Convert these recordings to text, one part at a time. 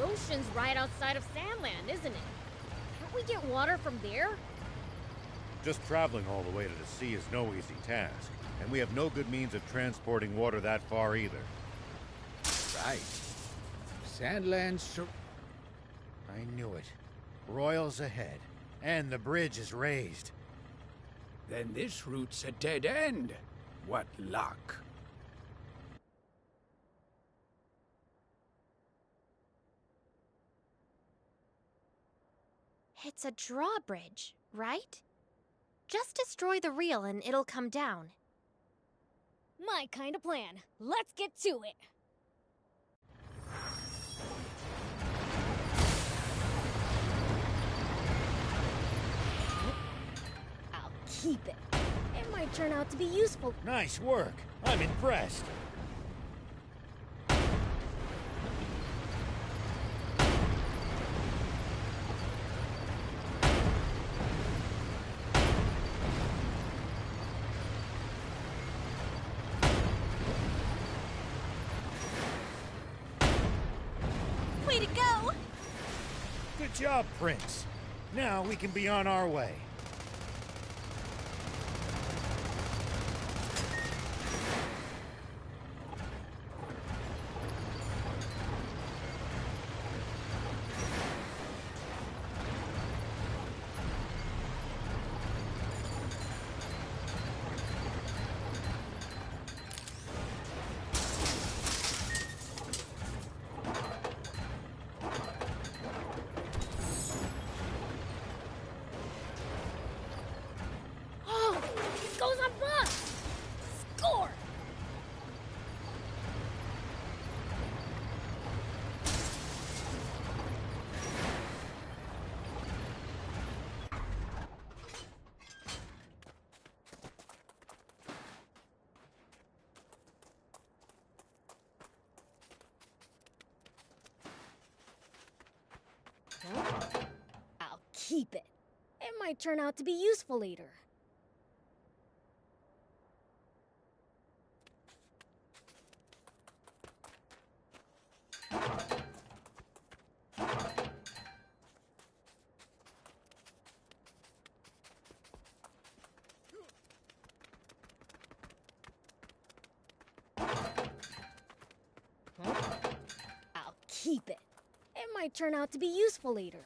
ocean's right outside of SandLand, isn't it? Can't we get water from there? Just traveling all the way to the sea is no easy task, and we have no good means of transporting water that far either. Right. SandLand's so... I knew it. Royals ahead, and the bridge is raised. Then this route's a dead end. What luck. It's a drawbridge, right? Just destroy the reel and it'll come down. My kind of plan. Let's get to it. I'll keep it. It might turn out to be useful. Nice work. I'm impressed. Way to go! Good job, Prince. Now we can be on our way. Goes on bus! Score! I'll keep it. It might turn out to be useful later. I'll keep it. It might turn out to be useful later.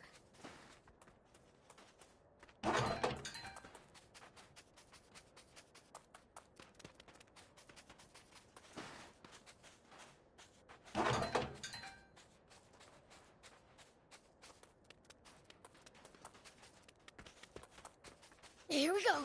Here we go.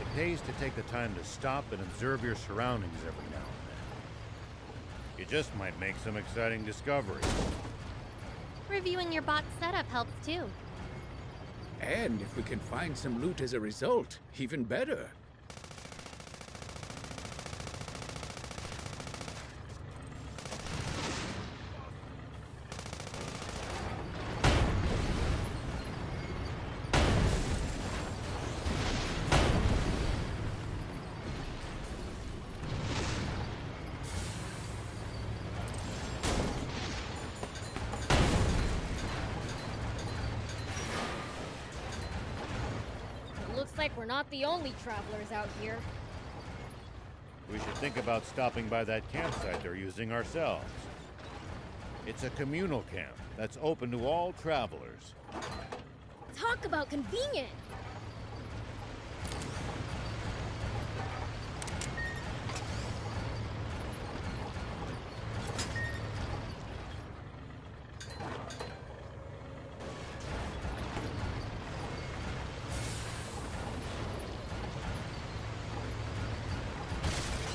It pays to take the time to stop and observe your surroundings every now and then. You just might make some exciting discoveries. Reviewing your bot's setup helps too. And if we can find some loot as a result, even better. Looks like we're not the only travelers out here. We should think about stopping by that campsite they're using ourselves. It's a communal camp that's open to all travelers. Talk about convenient!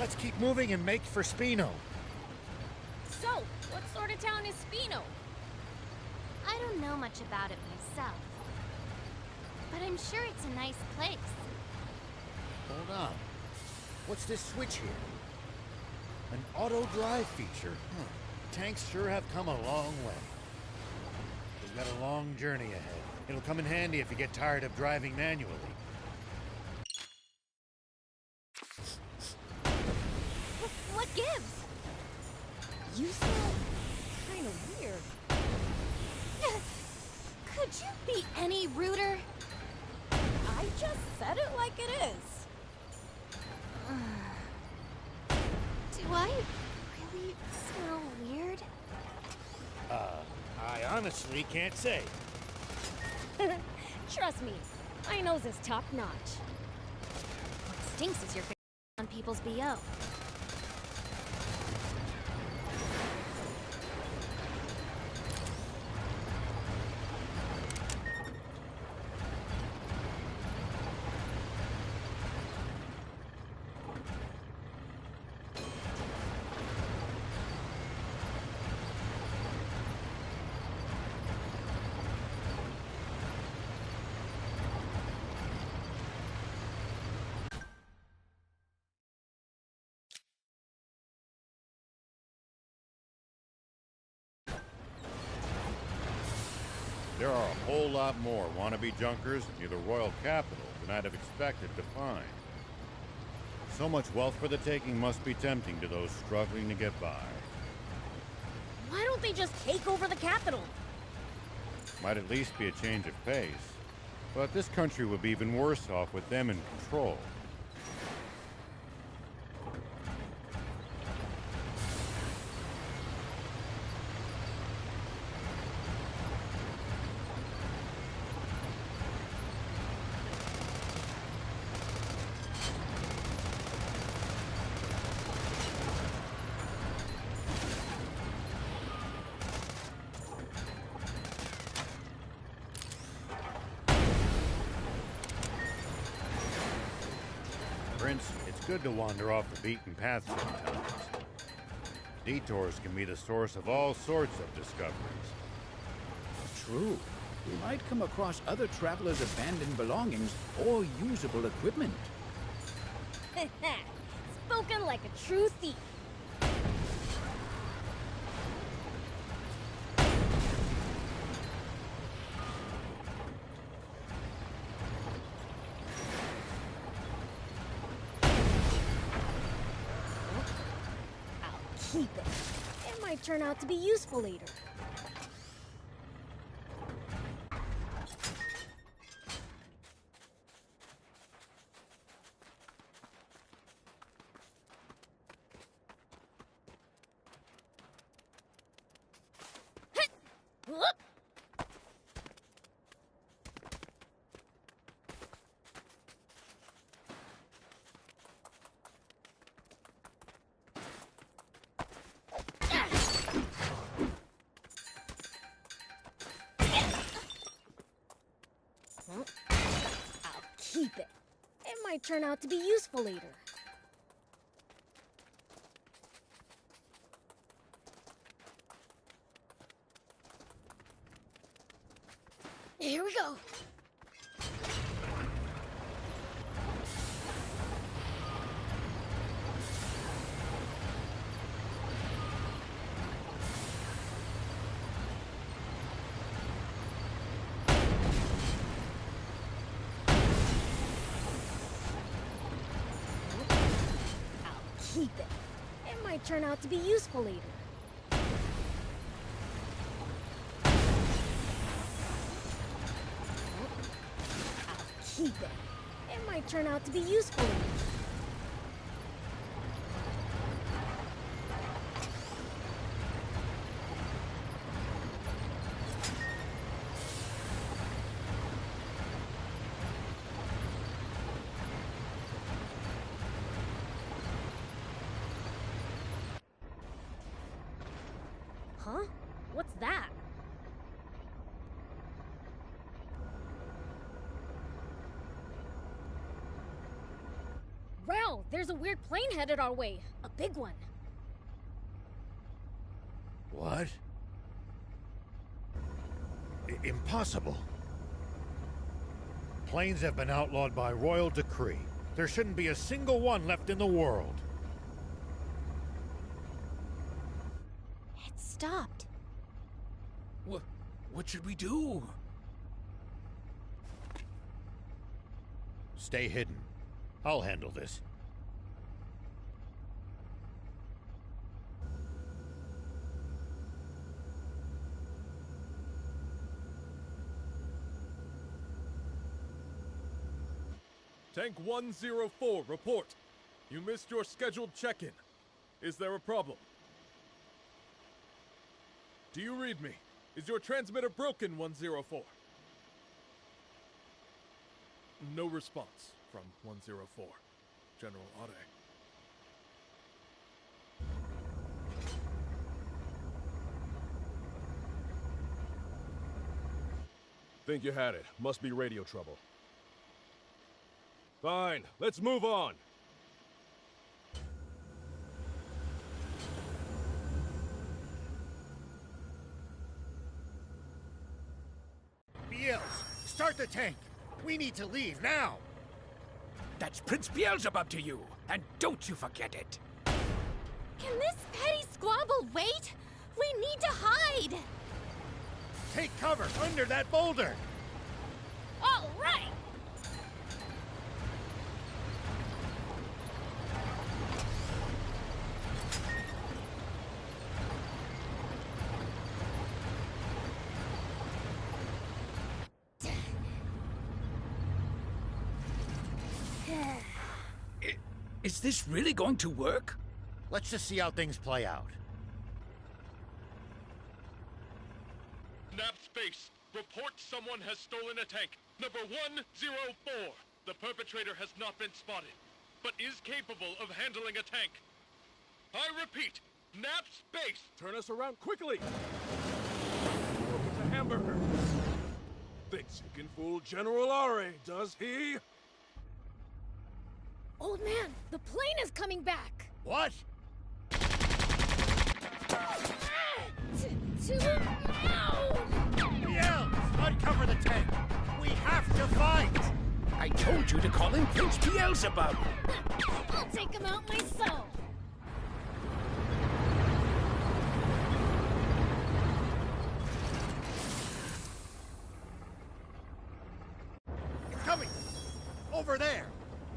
Let's keep moving and make for Spino. So, what sort of town is Spino? I don't know much about it myself, but I'm sure it's a nice place. Hold on. What's this switch here? An auto drive feature? tanks sure have come a long way. We've got a long journey ahead. It'll come in handy if you get tired of driving manually. What gives? You sound kind of weird. Could you be any ruder? I just said it like it is. Do I really smell weird? I honestly can't say. Trust me, my nose is top notch. What stinks is your on people's BO. There are a whole lot more wannabe junkers near the royal capital than I'd have expected to find. So much wealth for the taking must be tempting to those struggling to get by. Why don't they just take over the capital? Might at least be a change of pace. But this country would be even worse off with them in control. Prince, it's good to wander off the beaten path sometimes. Detours can be the source of all sorts of discoveries. True. We might come across other travelers' abandoned belongings or usable equipment. Spoken like a true thief. I'll keep it. It might turn out to be useful later. Whoop! I'll keep it. It might turn out to be useful later. Here we go. I'll keep it. It might turn out to be useful later. Keep it. It might turn out to be useful later. Huh? What's that? Wow, there's a weird plane headed our way. A big one. What? Impossible. Planes have been outlawed by royal decree. There shouldn't be a single one left in the world. It's stopped. What should we do? Stay hidden. I'll handle this. Tank 104, report. You missed your scheduled check-in. Is there a problem? Do you read me? Is your transmitter broken, 104? No response from 104. General Ade. Think you had it. Must be radio trouble. Fine, let's move on. Beels, start the tank. We need to leave now. That's Prince Beelzebub to you, and don't you forget it. Can this petty squabble wait? We need to hide! Take cover under that boulder. All right! Is this really going to work? Let's just see how things play out. Nap Space, report someone has stolen a tank. Number 104. The perpetrator has not been spotted, but is capable of handling a tank. I repeat, Nap Space! Turn us around quickly! It's a hamburger. Thinks he can fool General Are, does he? Old man, the plane is coming back! What? Beels, uncover the tank. We have to fight. I told you to call him Prince Beelzebub. I'll take him out myself! It's coming. Over there.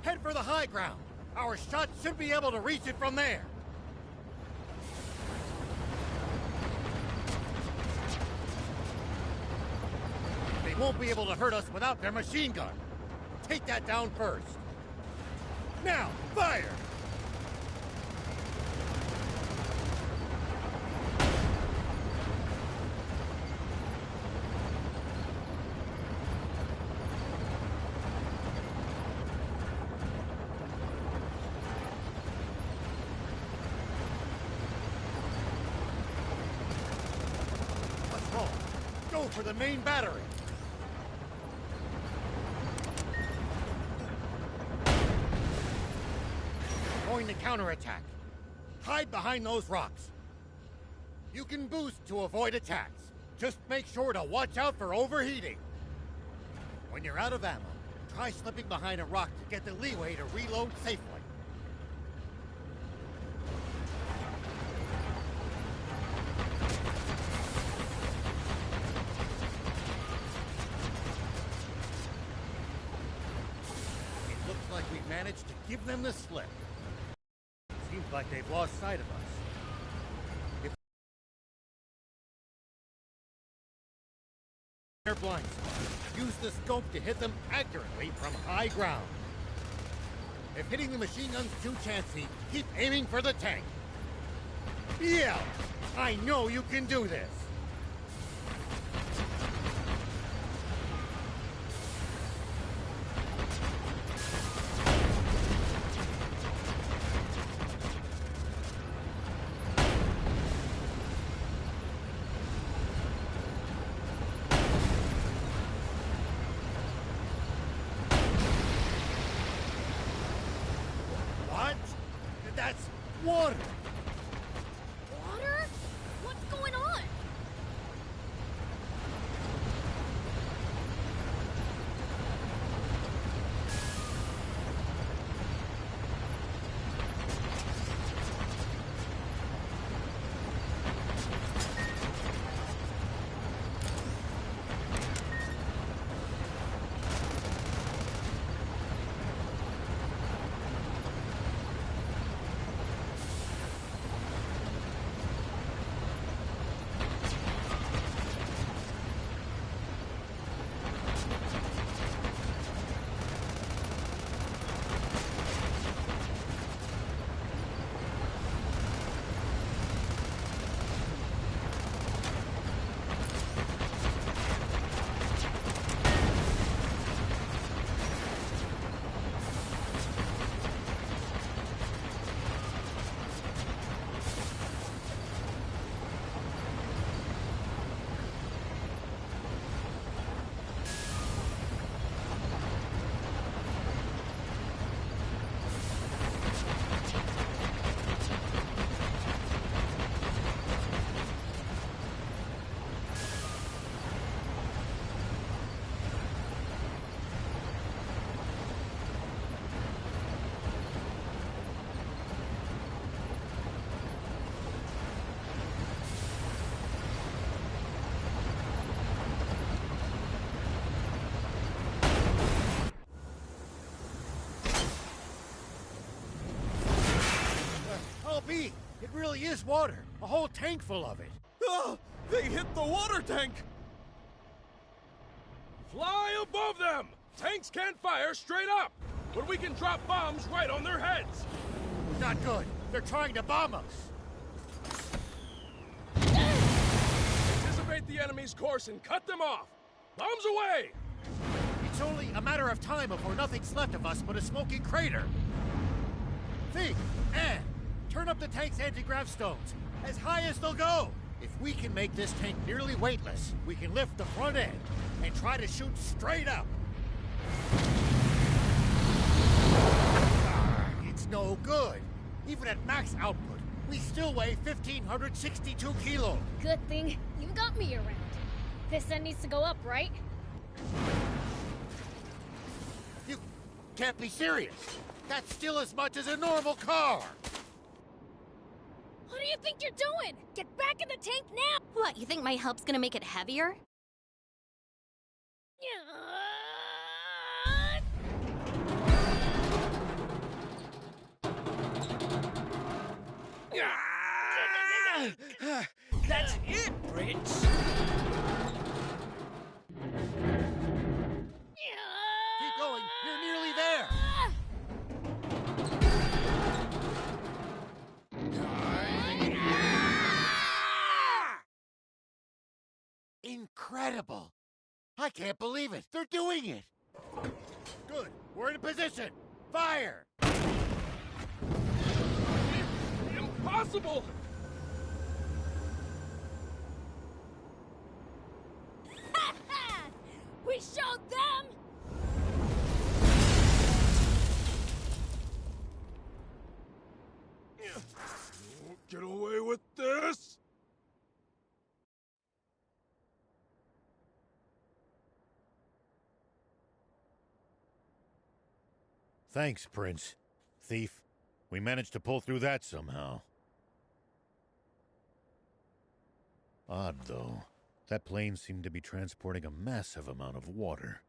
Head for the high ground. Our shots should be able to reach it from there. They won't be able to hurt us without their machine gun. Take that down first. Now, fire! What's wrong? Go for the main battery. Going to counterattack. Hide behind those rocks. You can boost to avoid attacks. Just make sure to watch out for overheating. When you're out of ammo, try slipping behind a rock to get the leeway to reload safely. It looks like we've managed to give them the slip. Seems like they've lost sight of us. If they're blind spot, use the scope to hit them accurately from high ground. If hitting the machine gun's too chancy, keep aiming for the tank. Yeah, I know you can do this. What? That's water. Water? What's going on? be! It really is water! A whole tank full of it! Ah! They hit the water tank! Fly above them! Tanks can't fire straight up! But we can drop bombs right on their heads! Not good! They're trying to bomb us! Anticipate the enemy's course and cut them off! Bombs away! It's only a matter of time before nothing's left of us but a smoking crater! Think! Anne! Turn up the tank's anti-grav stones! As high as they'll go! If we can make this tank nearly weightless, we can lift the front end and try to shoot straight up! It's no good! Even at max output, we still weigh 1,562 kilos! Good thing you got me around. This end needs to go up, right? You can't be serious! That's still as much as a normal car! What do you think you're doing? Get back in the tank now! What, you think my help's gonna make it heavier? That's it, Prince! Keep going! You're nearly there! Incredible! I can't believe it! They're doing it! Good! We're in position! Fire! Impossible! We showed them! You won't get away with this! Thanks, Prince. Thief. We managed to pull through that somehow. Odd, though. That plane seemed to be transporting a massive amount of water.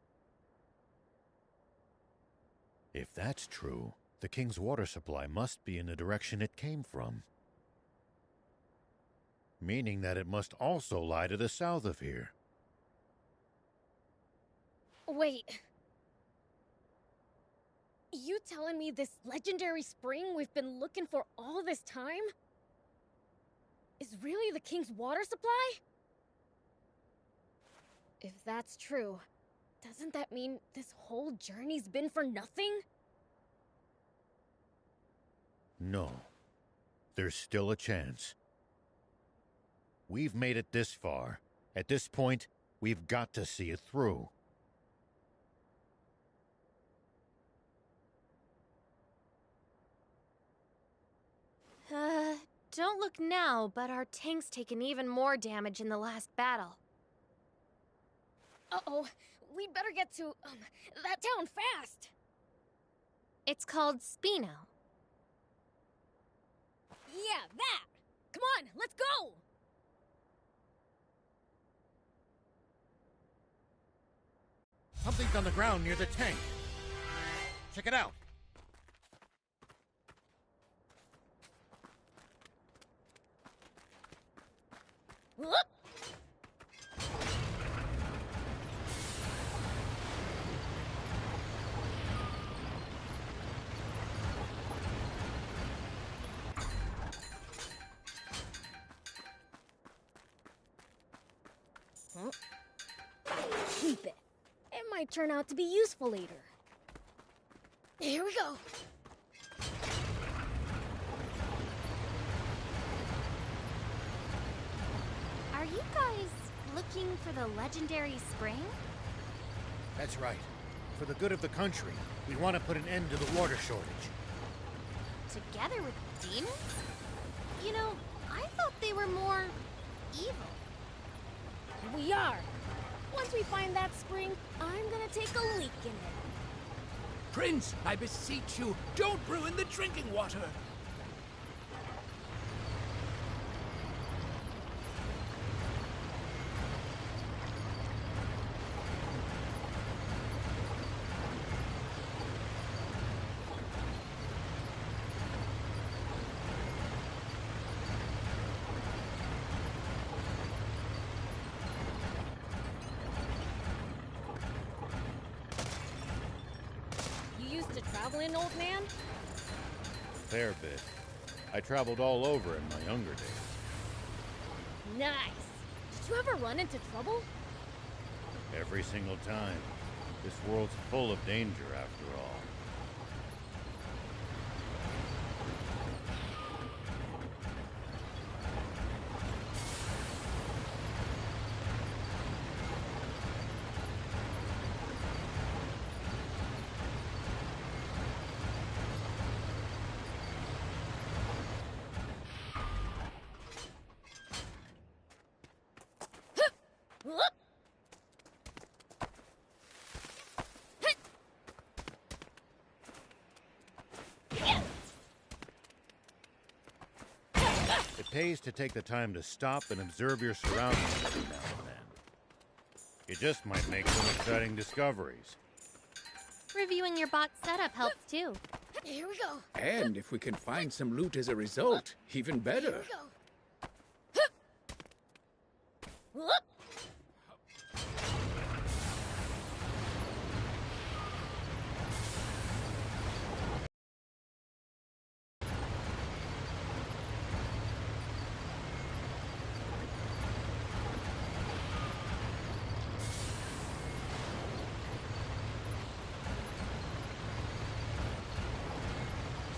If that's true, the king's water supply must be in the direction it came from. Meaning that it must also lie to the south of here. Wait. You telling me this legendary spring we've been looking for all this time is really the king's water supply? If that's true, doesn't that mean this whole journey's been for nothing? No. There's still a chance. We've made it this far. At this point, we've got to see it through. Don't look now, but our tank's taken even more damage in the last battle. Uh-oh, we'd better get to, that town fast! It's called Spino. Yeah, that! Come on, let's go! Something's on the ground near the tank. Check it out. Whoop! Keep it. It might turn out to be useful later. Here we go. Are you guys looking for the legendary spring? That's right. For the good of the country, we want to put an end to the water shortage. Together with demons? You know, I thought they were more evil. We are. Once we find that spring, I'm gonna take a leak in it. Prince, I beseech you, don't ruin the drinking water! traveling, old man? A fair bit. I traveled all over in my younger days. Nice! Did you ever run into trouble? Every single time. This world's full of danger, after all. It pays to take the time to stop and observe your surroundings every now and then. You just might make some exciting discoveries. Reviewing your bot's setup helps too. Here we go. And if we can find some loot as a result, even better. Here we go. Whoop.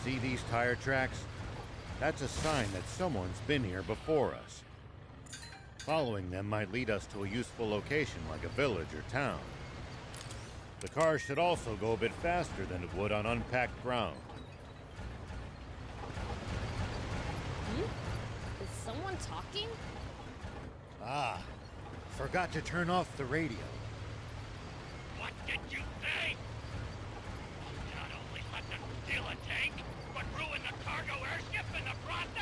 See these tire tracks? That's a sign that someone's been here before us. Following them might lead us to a useful location like a village or town. The car should also go a bit faster than it would on unpacked ground. Is someone talking? Ah, forgot to turn off the radio. What did you say? Not only let them steal a tank, but ruin the cargo airship in the process? I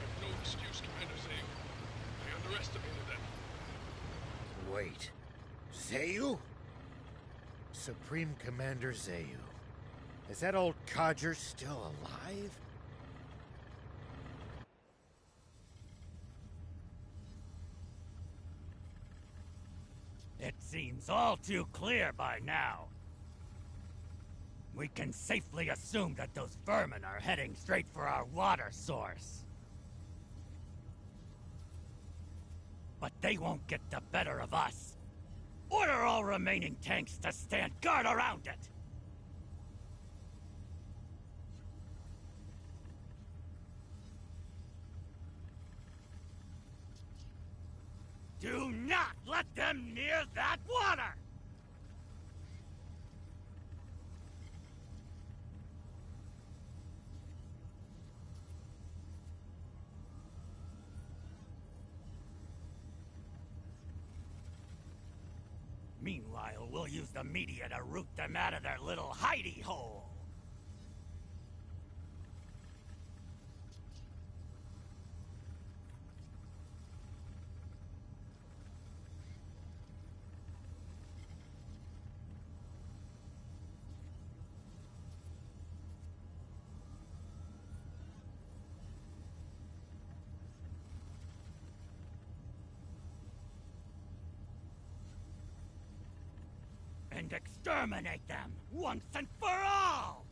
have no excuse, Commander Zane. I underestimated them. Wait. Zayu? Supreme Commander Zayu. Is that old codger still alive? It seems all too clear by now. We can safely assume that those vermin are heading straight for our water source. But they won't get the better of us. Order all remaining tanks to stand guard around it! Do not let them near that water! Meanwhile, we'll use the media to root them out of their little hidey hole. And exterminate them, once and for all!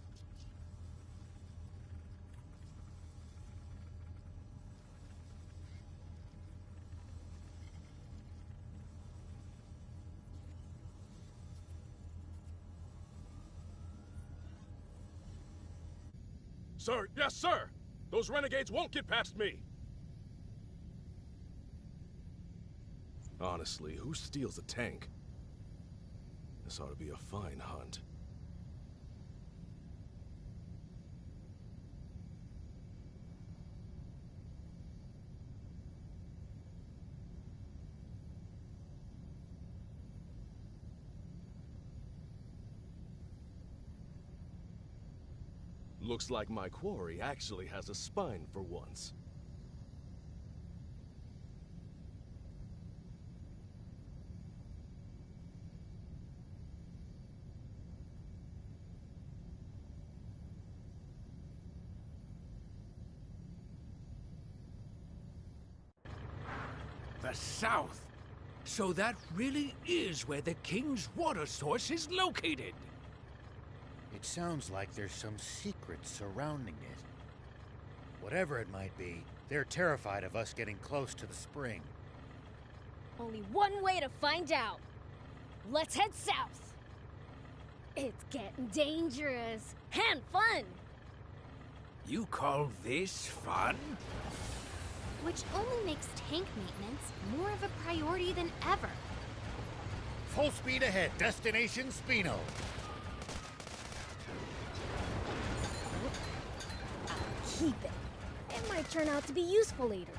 Sir, yes, sir! Those renegades won't get past me! Honestly, who steals a tank? This ought to be a fine hunt. Looks like my quarry actually has a spine for once. The south. So that really is where the king's water source is located. It sounds like there's some secret surrounding it. Whatever it might be, they're terrified of us getting close to the spring. Only one way to find out. Let's head south. It's getting dangerous and fun. You call this fun? Which only makes tank maintenance more of a priority than ever. Full speed ahead, destination Spino. I'll keep it. It might turn out to be useful later.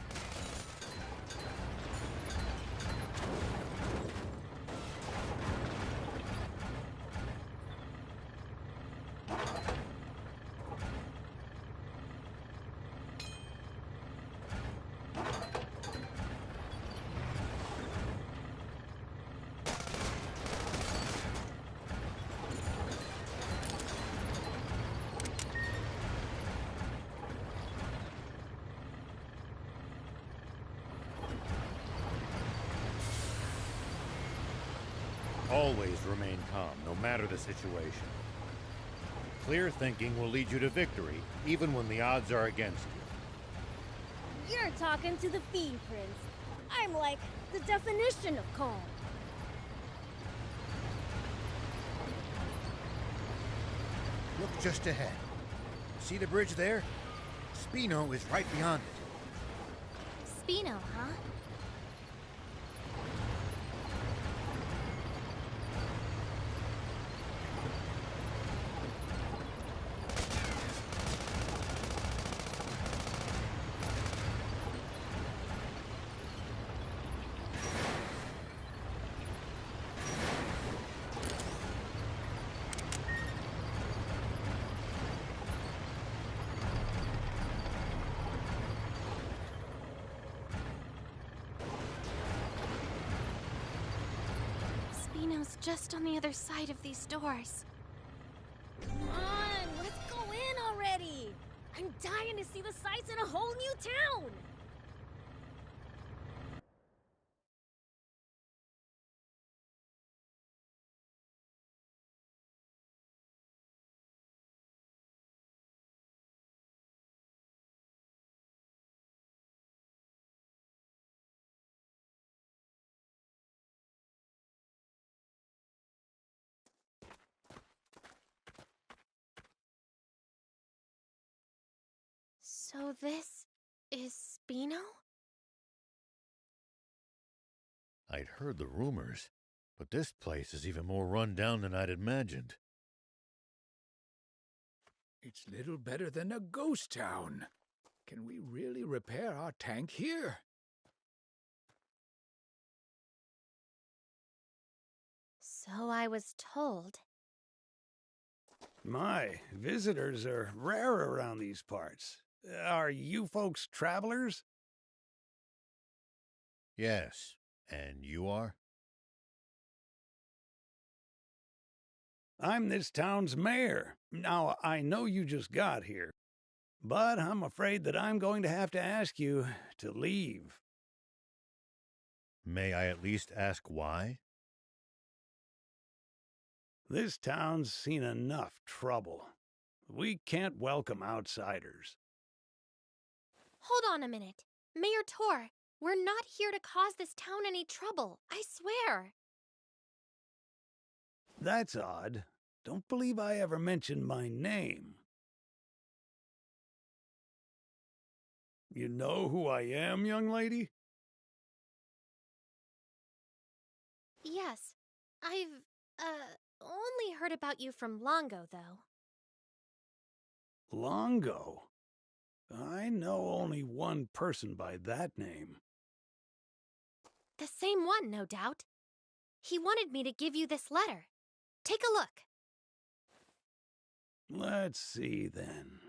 Always remain calm, no matter the situation. Clear thinking will lead you to victory, even when the odds are against you. You're talking to the Fiend Prince. I'm like the definition of calm. Look just ahead. See the bridge there? Spino is right beyond it. Spino, huh? Spino's just on the other side of these doors. Come on, let's go in already. I'm dying to see the sights in a whole new town. So this is Spino? I'd heard the rumors, but this place is even more run down than I'd imagined. It's little better than a ghost town. Can we really repair our tank here? So I was told. My, visitors are rare around these parts. Are you folks travelers? Yes, and you are? I'm this town's mayor. Now, I know you just got here, but I'm afraid that I'm going to have to ask you to leave. May I at least ask why? This town's seen enough trouble. We can't welcome outsiders. Hold on a minute. Mayor Tor, we're not here to cause this town any trouble. I swear. That's odd. Don't believe I ever mentioned my name. You know who I am, young lady? Yes. I've, only heard about you from Longo, though. Longo? I know only one person by that name. The same one, no doubt. He wanted me to give you this letter. Take a look. Let's see, then.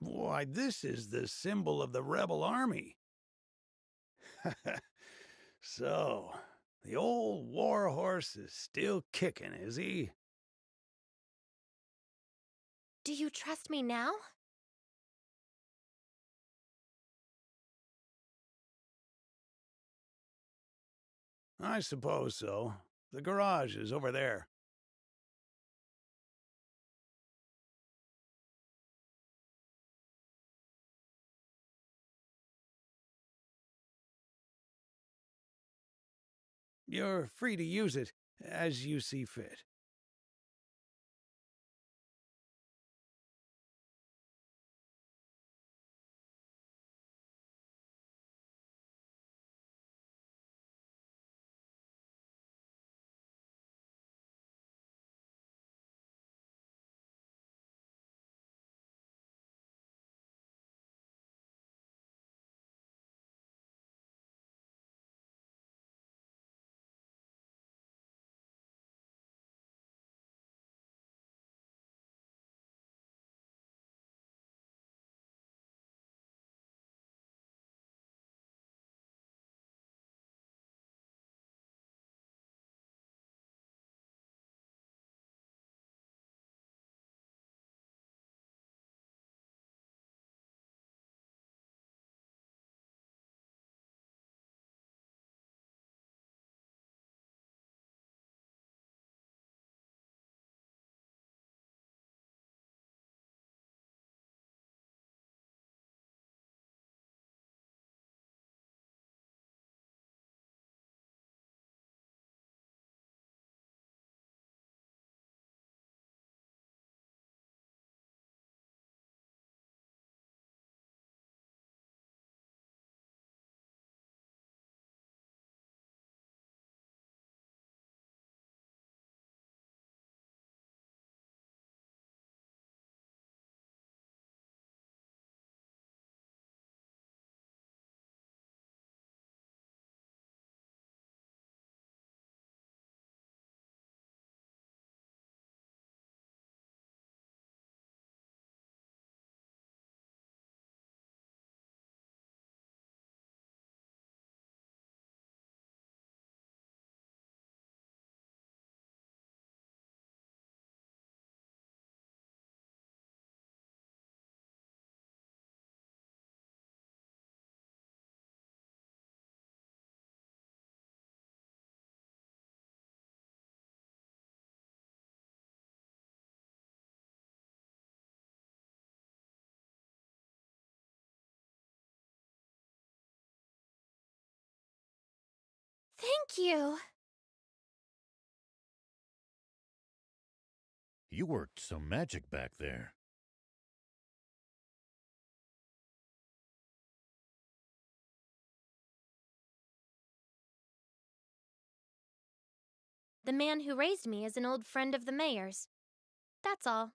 Why, this is the symbol of the rebel army. So, the old war horse is still kicking, is he? Do you trust me now? I suppose so. The garage is over there. You're free to use it as you see fit. Thank you. You worked some magic back there. The man who raised me is an old friend of the mayor's. That's all.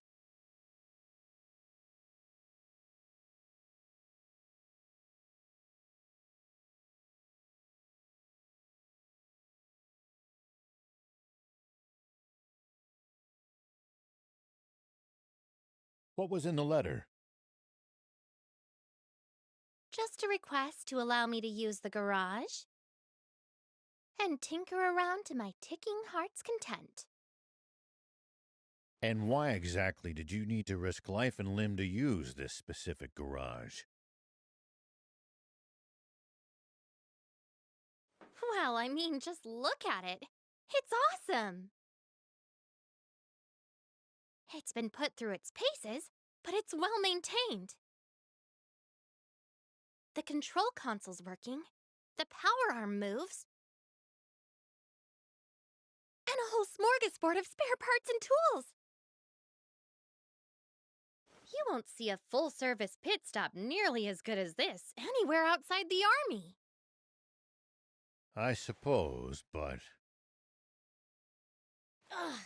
What was in the letter? Just a request to allow me to use the garage and tinker around to my ticking heart's content. And why exactly did you need to risk life and limb to use this specific garage? Well, I mean, just look at it. It's awesome. It's been put through its paces, but it's well maintained. The control console's working, the power arm moves, and a whole smorgasbord of spare parts and tools. You won't see a full-service pit stop nearly as good as this anywhere outside the army. I suppose, but... Ugh,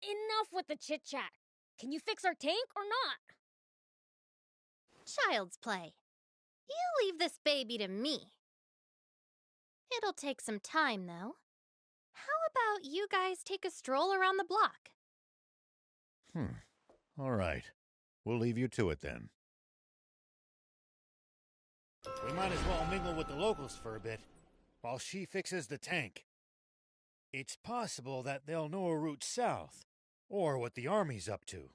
enough with the chit-chat. Can you fix our tank or not? Child's play. You leave this baby to me. It'll take some time, though. How about you guys take a stroll around the block? All right. We'll leave you to it then. We might as well mingle with the locals for a bit, while she fixes the tank. It's possible that they'll know a route south, or what the army's up to.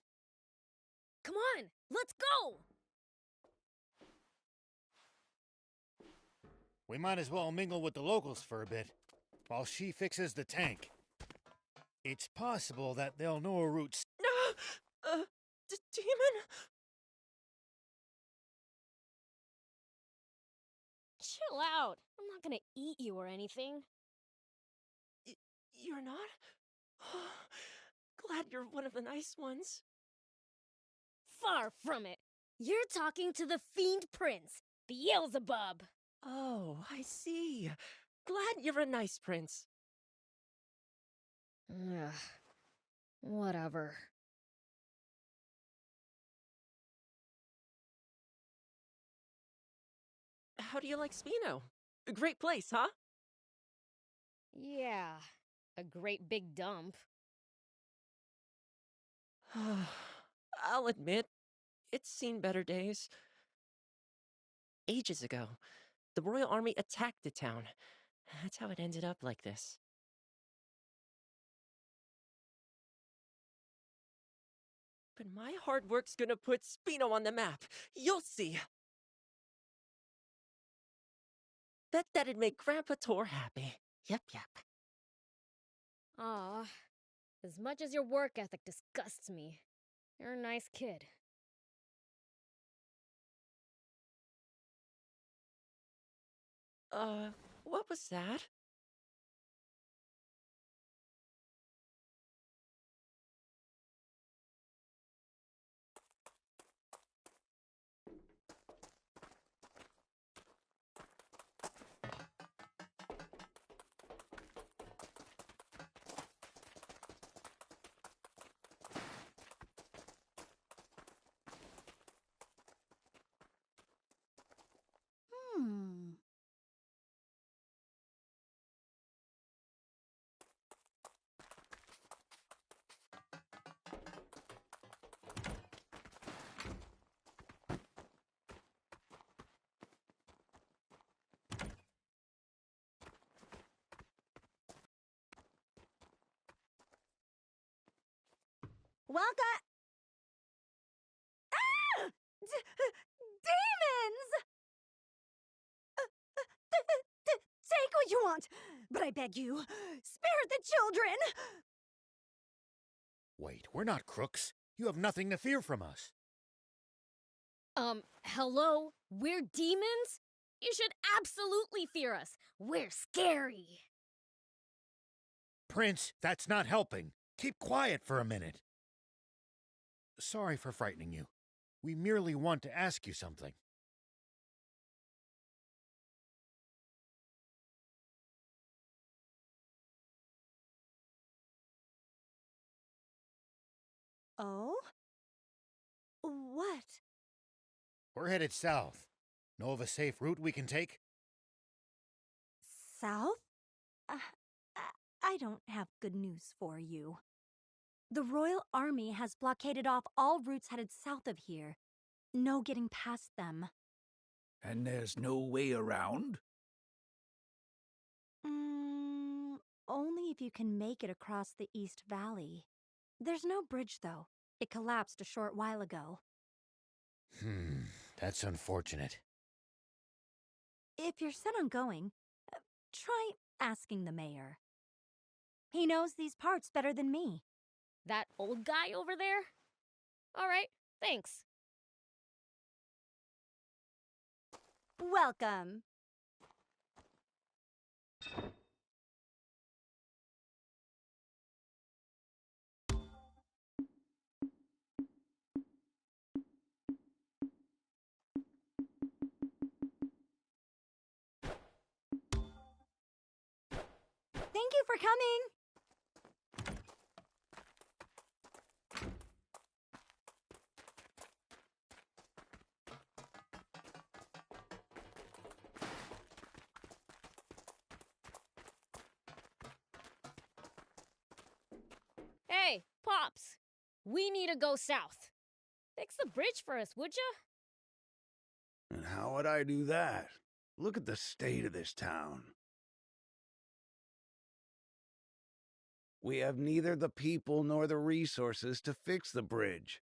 Come on, let's go! We might as well mingle with the locals for a bit, while she fixes the tank. It's possible that they'll know a route... Demon? Chill out. I'm not gonna eat you or anything. You're not? Glad you're one of the nice ones. Far from it. You're talking to the Fiend Prince, Beelzebub. Oh, I see. Glad you're a nice prince. Ugh. Whatever. How do you like Spino? A great place, huh? Yeah, a great big dump. I'll admit, it's seen better days. Ages ago, the Royal Army attacked the town. That's how it ended up like this. But my hard work's gonna put Spino on the map. You'll see. Bet that'd make Grandpa Tor happy. Yep. Aw, as much as your work ethic disgusts me, you're a nice kid. What was that? Welcome. Ah! Demons! Take what you want, but I beg you, spare the children! Wait, we're not crooks. You have nothing to fear from us. Hello? We're demons? You should absolutely fear us. We're scary. Prince, that's not helping. Keep quiet for a minute. Sorry for frightening you. We merely want to ask you something. Oh? What? We're headed south. Know of a safe route we can take? South? I don't have good news for you. The Royal Army has blockaded off all routes headed south of here. No getting past them. And there's no way around? Only if you can make it across the East Valley. There's no bridge, though. It collapsed a short while ago. That's unfortunate. If you're set on going, try asking the mayor. He knows these parts better than me. That old guy over there? All right, thanks. Welcome. Thank you for coming. Hey, Pops. We need to go south. Fix the bridge for us, would ya? And how would I do that? Look at the state of this town. We have neither the people nor the resources to fix the bridge.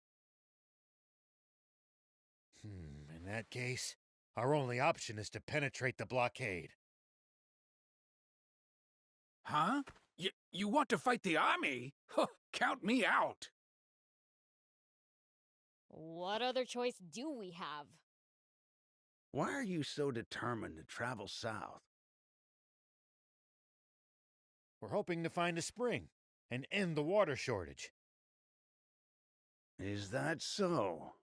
In that case, our only option is to penetrate the blockade. Huh? You want to fight the army? Huh, count me out. What other choice do we have? Why are you so determined to travel south? We're hoping to find a spring and end the water shortage. Is that so?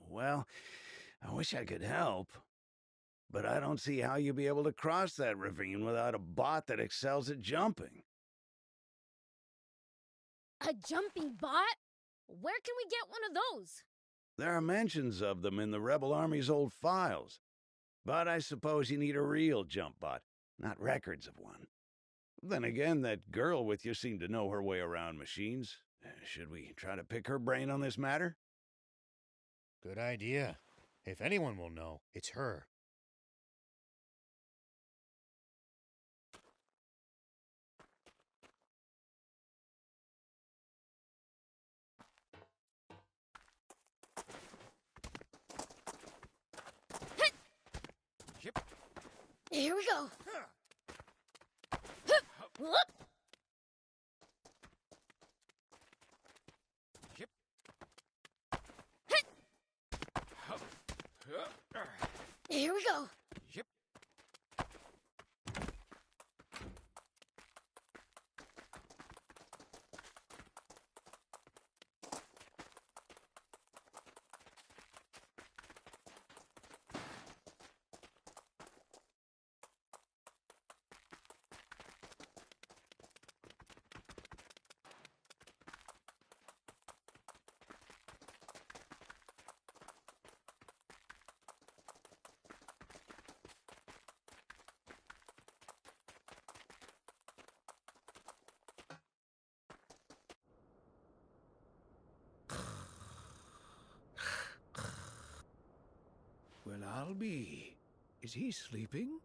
Well, I wish I could help. But I don't see how you'll be able to cross that ravine without a bot that excels at jumping. A jumping bot? Where can we get one of those? There are mentions of them in the Rebel Army's old files. But I suppose you need a real jump bot, not records of one. Then again, that girl with you seemed to know her way around machines. Should we try to pick her brain on this matter? Good idea. If anyone will know, it's her. Here we go. Here we go. Well, I'll be. Is he sleeping?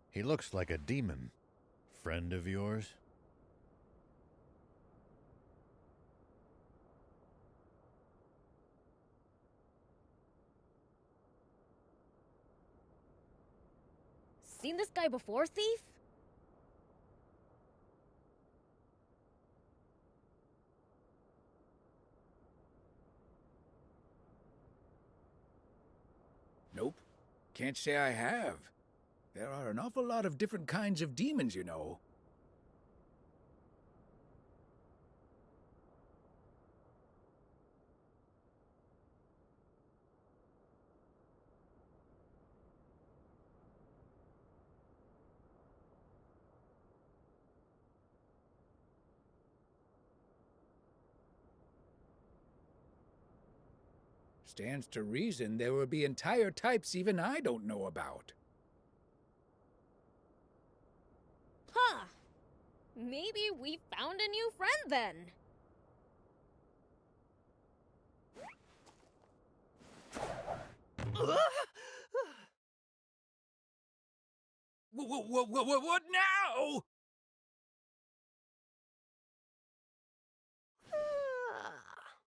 He looks like a demon. Friend of yours? Seen this guy before, thief? Nope. Can't say I have. There are an awful lot of different kinds of demons, you know. Stands to reason there will be entire types even I don't know about. Huh. Maybe we found a new friend then. What now?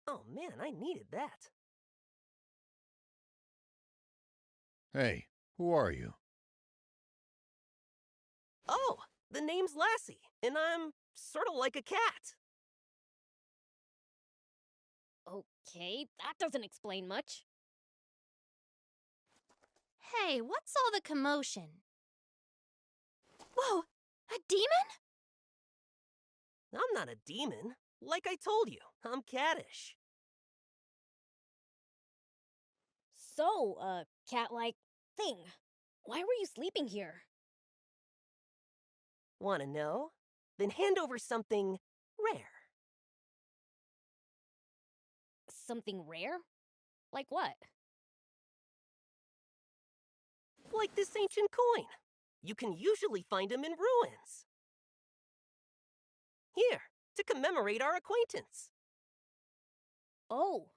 Oh man, I needed that. Hey, who are you? Oh, the name's Lassie, and I'm sort of like a cat. Okay, that doesn't explain much. Hey, what's all the commotion? Whoa, a demon? I'm not a demon. Like I told you, I'm cattish. So, cat-like thing. Why were you sleeping here? Want to know? Then hand over something rare. Something rare? Like what? Like this ancient coin. You can usually find them in ruins. Here, to commemorate our acquaintance. Oh,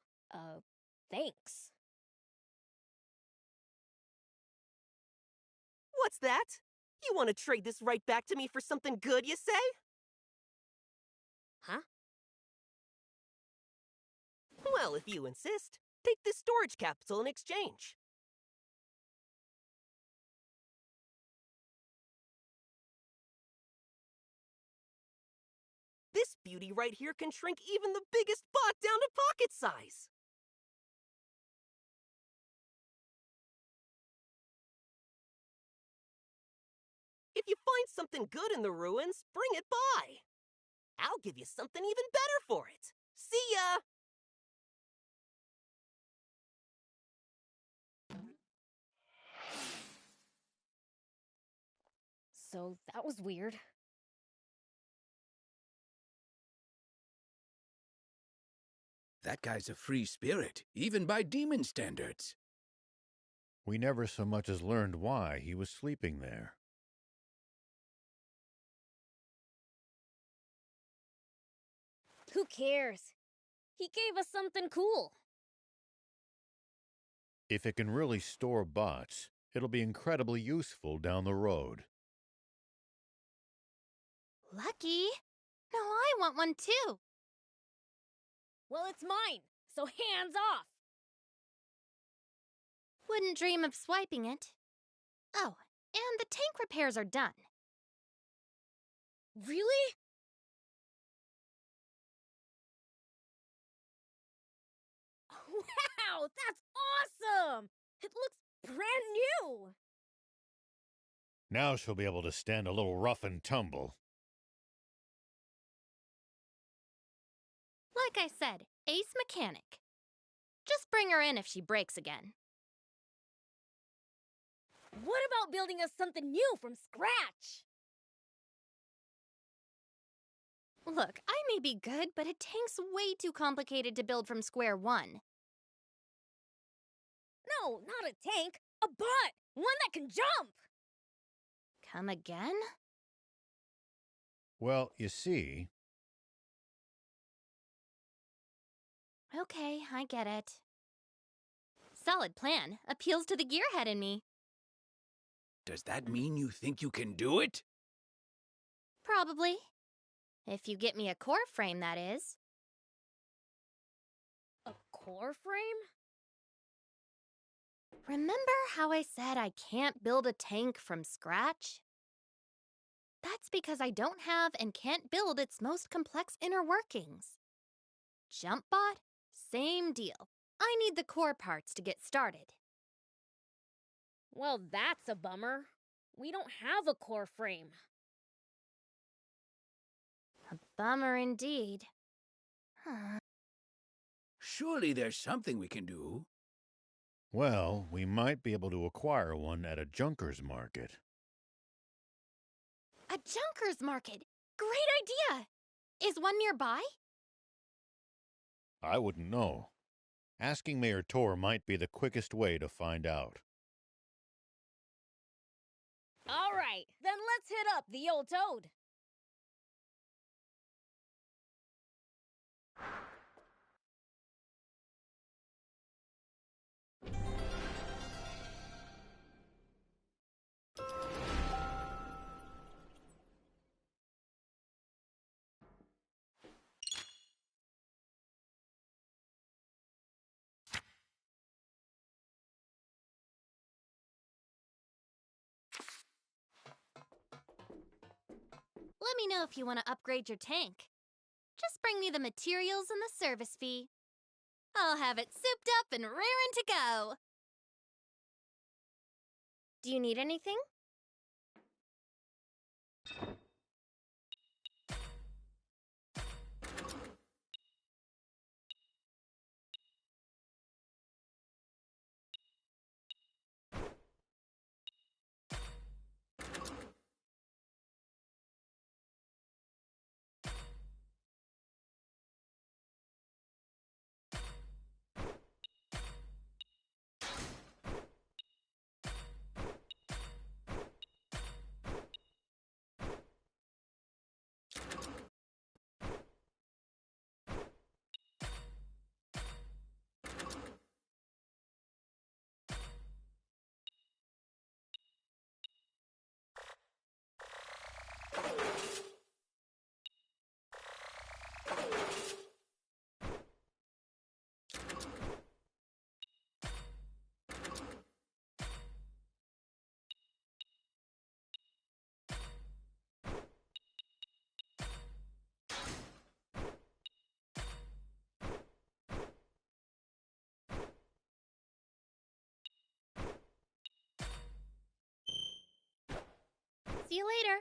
thanks. What's that? You want to trade this right back to me for something good, you say? Huh? Well, if you insist, take this storage capsule in exchange. This beauty right here can shrink even the biggest bot down to pocket size. If you find something good in the ruins, bring it by. I'll give you something even better for it. See ya! So that was weird. That guy's a free spirit, even by demon standards. We never so much as learned why he was sleeping there. Who cares? He gave us something cool. If it can really store bots, it'll be incredibly useful down the road. Lucky. No, I want one too. Well, it's mine, so hands off! Wouldn't dream of swiping it. Oh, and the tank repairs are done. Really? Wow, that's awesome! It looks brand new! Now she'll be able to stand a little rough and tumble. Like I said, ace mechanic. Just bring her in if she breaks again. What about building us something new from scratch? Look, I may be good, but a tank's way too complicated to build from square one. No, not a tank. A bot! One that can jump! Come again? Well, you see... Okay, I get it. Solid plan. Appeals to the gearhead in me. Does that mean you think you can do it? Probably. If you get me a core frame, that is. A core frame? Remember how I said I can't build a tank from scratch? That's because I don't have and can't build its most complex inner workings. JumpBot? Same deal. I need the core parts to get started. Well, that's a bummer. We don't have a core frame. A bummer indeed. Huh. Surely there's something we can do. Well, we might be able to acquire one at a junker's market. A junker's market! Great idea! Is one nearby? I wouldn't know. Asking Mayor Tor might be the quickest way to find out. All right, then let's hit up the old toad. Let me know if you want to upgrade your tank. Just bring me the materials and the service fee. I'll have it souped up and raring to go. Do you need anything? See you later.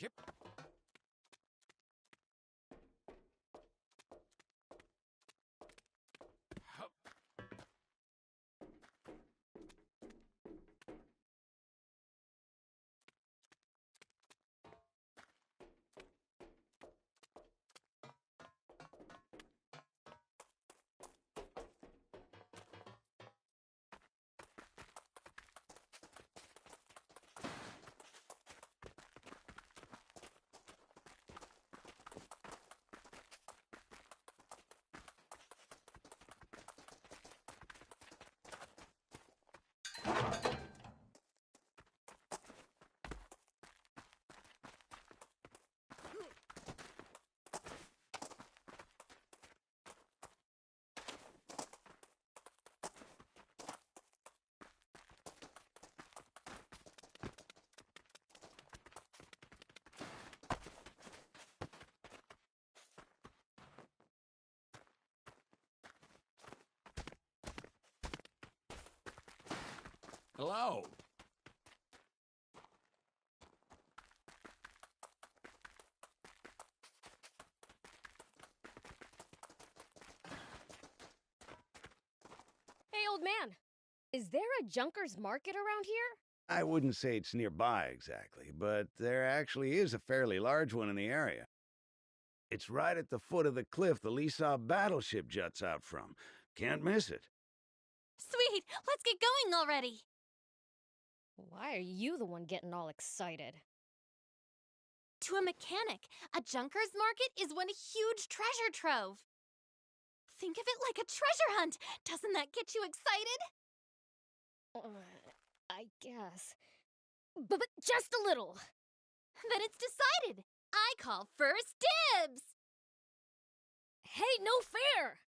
Yep. Hup. Hello. Hey, old man. Is there a Junkers market around here? I wouldn't say it's nearby exactly, but there actually is a fairly large one in the area. It's right at the foot of the cliff the Lisa battleship juts out from. Can't miss it. Sweet, let's get going already. Why are you the one getting all excited? To a mechanic, a Junkers market is one huge treasure trove. Think of it like a treasure hunt. Doesn't that get you excited? I guess. But just a little. Then it's decided. I call first dibs. Hey, no fair!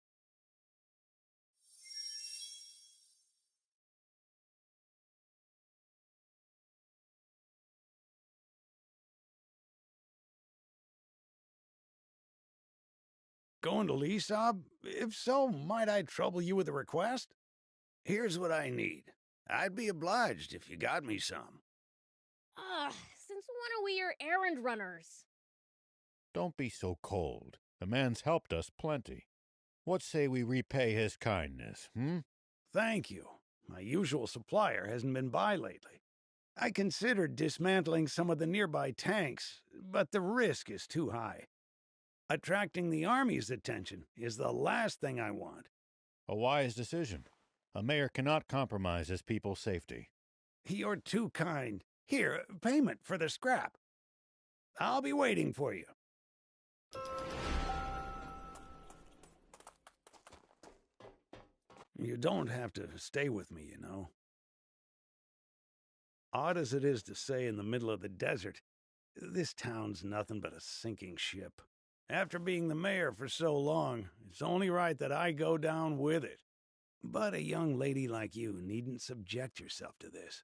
Going to Lisab? If so, might I trouble you with a request? Here's what I need. I'd be obliged if you got me some. Since when are we your errand runners? Don't be so cold. The man's helped us plenty. What say we repay his kindness, Thank you. My usual supplier hasn't been by lately. I considered dismantling some of the nearby tanks, but the risk is too high. Attracting the Army's attention is the last thing I want. A wise decision. A mayor cannot compromise his people's safety. You're too kind. Here, payment for the scrap. I'll be waiting for you. You don't have to stay with me, you know. Odd as it is to say in the middle of the desert, this town's nothing but a sinking ship. After being the mayor for so long, it's only right that I go down with it. But a young lady like you needn't subject yourself to this.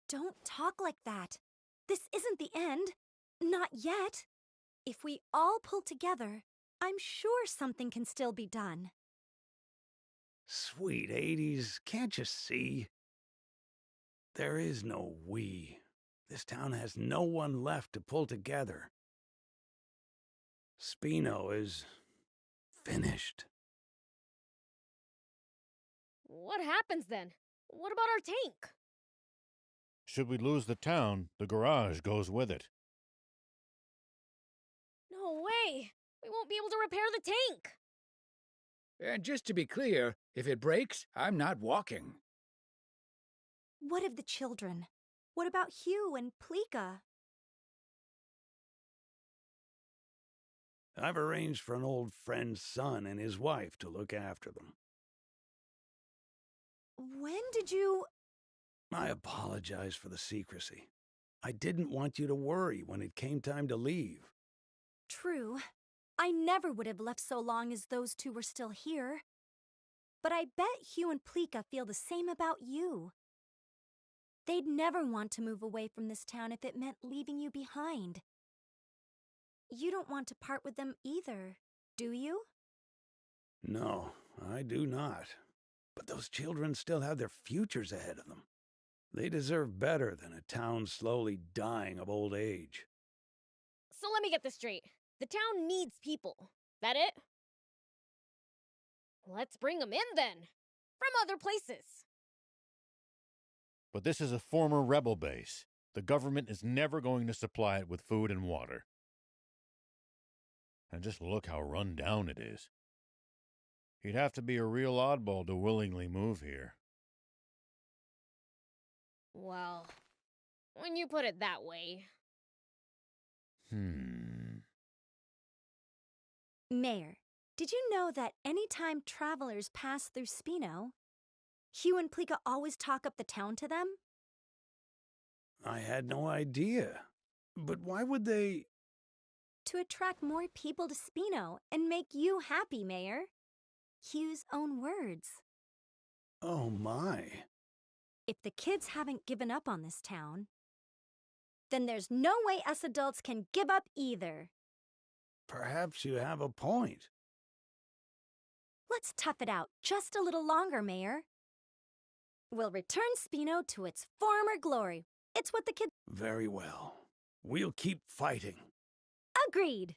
Don't talk like that. This isn't the end. Not yet. If we all pull together, I'm sure something can still be done. Sweet 80s, can't you see? There is no we. This town has no one left to pull together. Spino is finished. What happens then? What about our tank? Should we lose the town, the garage goes with it. No way! We won't be able to repair the tank! And just to be clear, if it breaks, I'm not walking. What of the children? What about Hugh and Plika? I've arranged for an old friend's son and his wife to look after them. When did you... I apologize for the secrecy. I didn't want you to worry when it came time to leave. True. I never would have left so long as those two were still here. but I bet Hugh and Pleeka feel the same about you. They'd never want to move away from this town if it meant leaving you behind. You don't want to part with them either, do you? No, I do not. But those children still have their futures ahead of them. They deserve better than a town slowly dying of old age. So let me get this straight. The town needs people. That it? Let's bring them in then. From other places. But this is a former rebel base. The government is never going to supply it with food and water. And just look how run down it is. You'd have to be a real oddball to willingly move here. Well, when you put it that way. Mayor, did you know that anytime travelers pass through Spino, Hugh and Pleeka always talk up the town to them? I had no idea. But why would they... To attract more people to Spino and make you happy, Mayor. Hugh's own words. Oh my. If the kids haven't given up on this town, then there's no way us adults can give up either. Perhaps you have a point. Let's tough it out just a little longer, Mayor. We'll return Spino to its former glory. It's what the kids... Very well. We'll keep fighting. Agreed.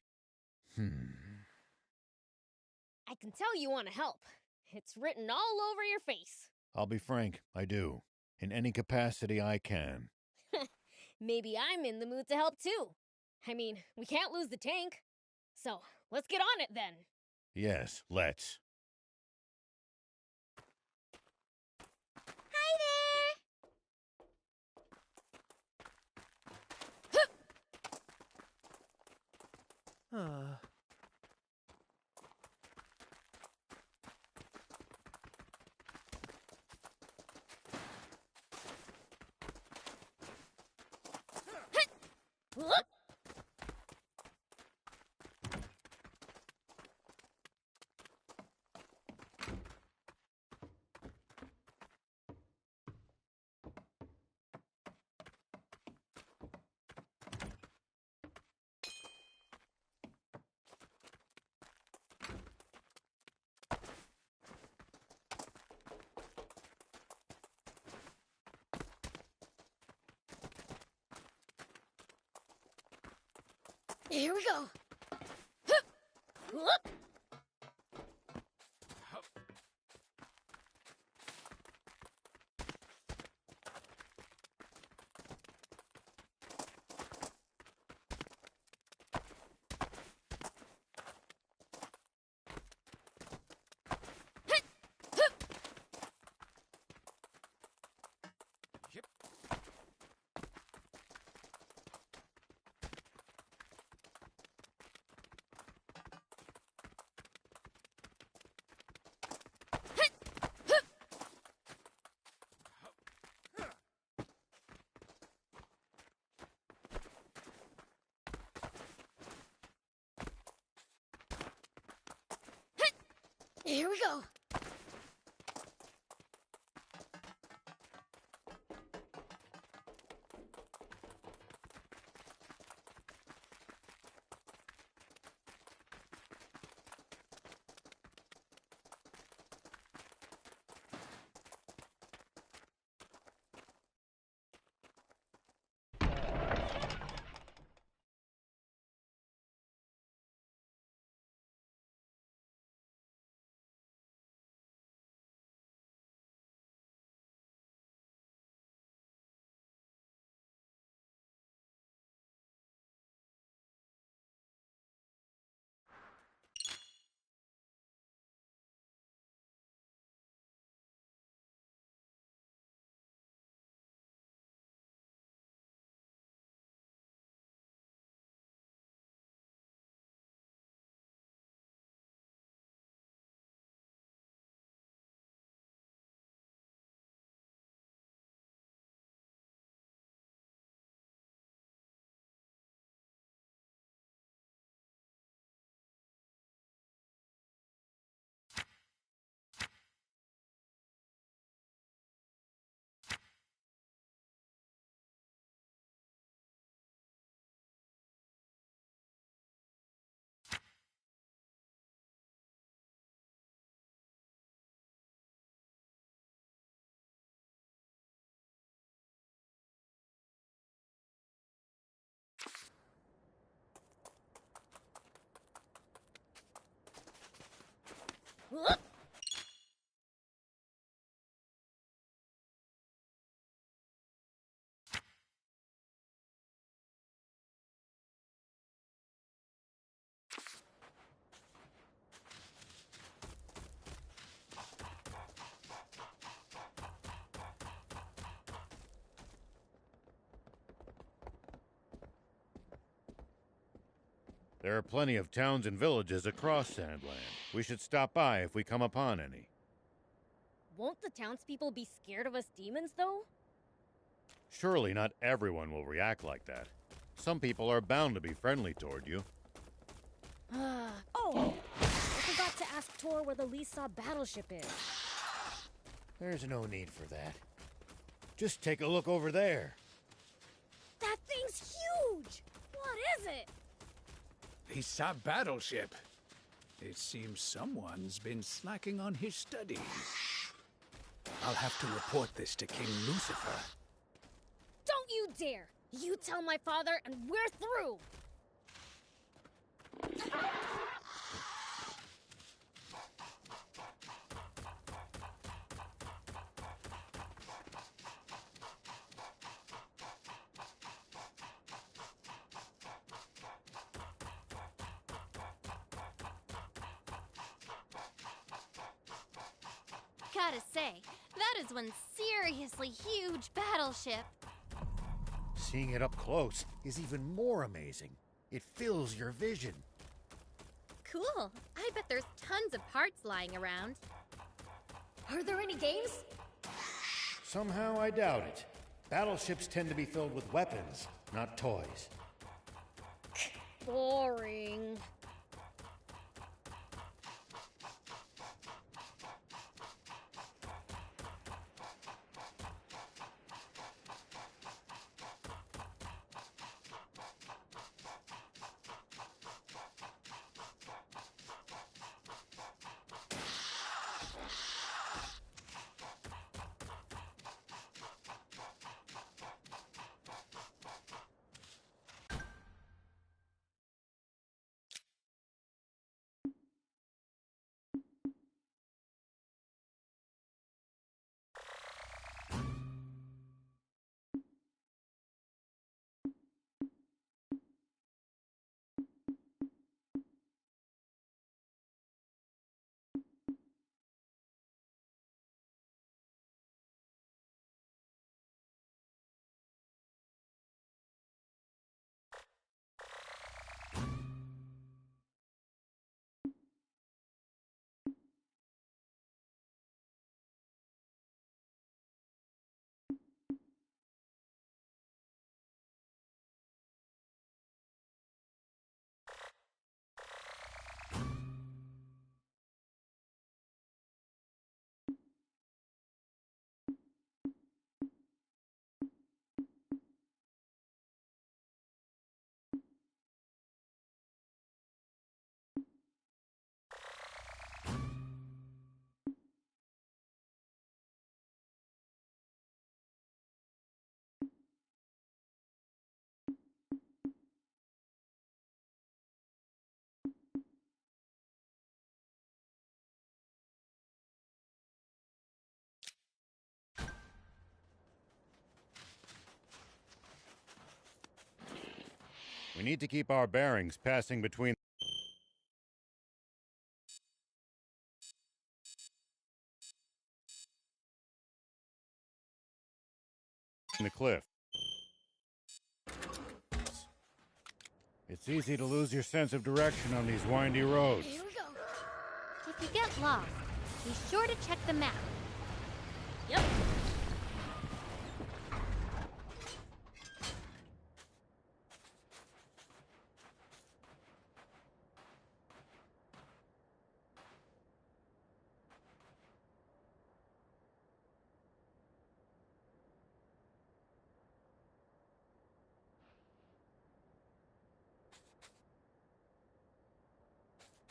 I can tell you want to help. It's written all over your face. I'll be frank, I do. In any capacity I can. Maybe I'm in the mood to help too. I mean, we can't lose the tank. So, let's get on it then. Yes, let's. Hi there! Here we go. Here we go. Whoop! There are plenty of towns and villages across SandLand. We should stop by if we come upon any. Won't the townspeople be scared of us demons, though? Surely not everyone will react like that. Some people are bound to be friendly toward you. Oh! I forgot to ask Tor where the Lisa battleship is. There's no need for that. Just take a look over there. That thing's huge! What is it? Lisa battleship. It seems someone's been slacking on his studies. I'll have to report this to King Lucifer. Don't you dare! You tell my father and we're through! Gotta say, that is one seriously huge battleship. Seeing it up close is even more amazing. It fills your vision. Cool. I bet there's tons of parts lying around. Are there any games? Somehow I doubt it. Battleships tend to be filled with weapons, not toys. Boring. We need to keep our bearings passing between the cliff. It's easy to lose your sense of direction on these windy roads. Here we go. If you get lost, be sure to check the map. Yep.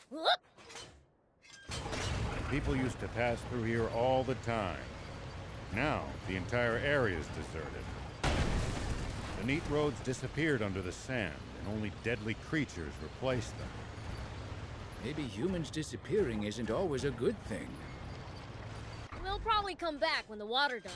Whoop! People used to pass through here all the time. Now, the entire area is deserted. The neat roads disappeared under the sand, and only deadly creatures replaced them. Maybe humans disappearing isn't always a good thing. We'll probably come back when the water does.